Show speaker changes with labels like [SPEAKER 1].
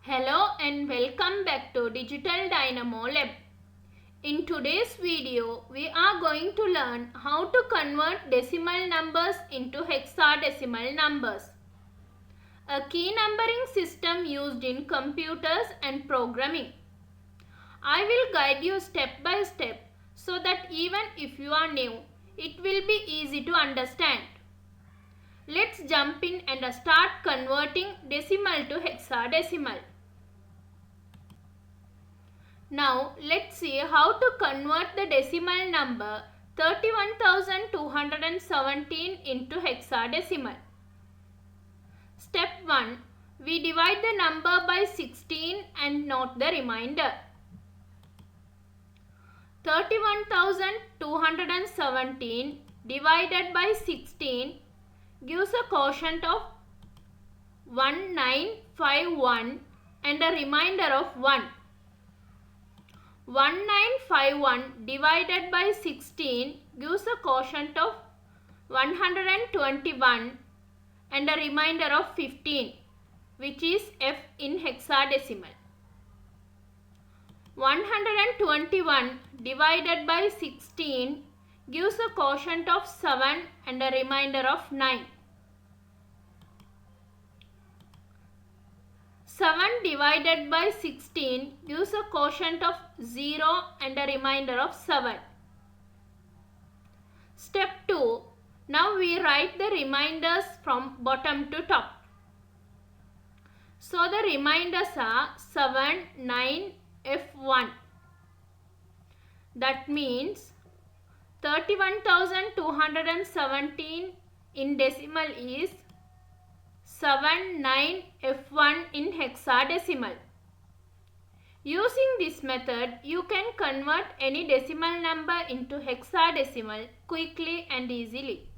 [SPEAKER 1] Hello and welcome back to Digital Dynamo Lab. In today's video, we are going to learn how to convert decimal numbers into hexadecimal numbers, a key numbering system used in computers and programming. I will guide you step by step so that even if you are new, it will be easy to understand. Let's jump in and start converting decimal to hexadecimal. Now let's see how to convert the decimal number 31,217 into hexadecimal. Step 1. We divide the number by 16 and note the remainder. 31,217 divided by 16 gives a quotient of 1951 and a remainder of 1. 1951 divided by 16 gives a quotient of 121 and a remainder of 15, which is F in hexadecimal. 121 divided by 16 gives a quotient of 7 and a remainder of 9. 7 divided by 16 gives a quotient of 0 and a remainder of 7. Step 2. Now we write the reminders from bottom to top. So the reminders are 7, 9, F1. That means 31,217 in decimal is 79F1 in hexadecimal. Using this method, you can convert any decimal number into hexadecimal quickly and easily.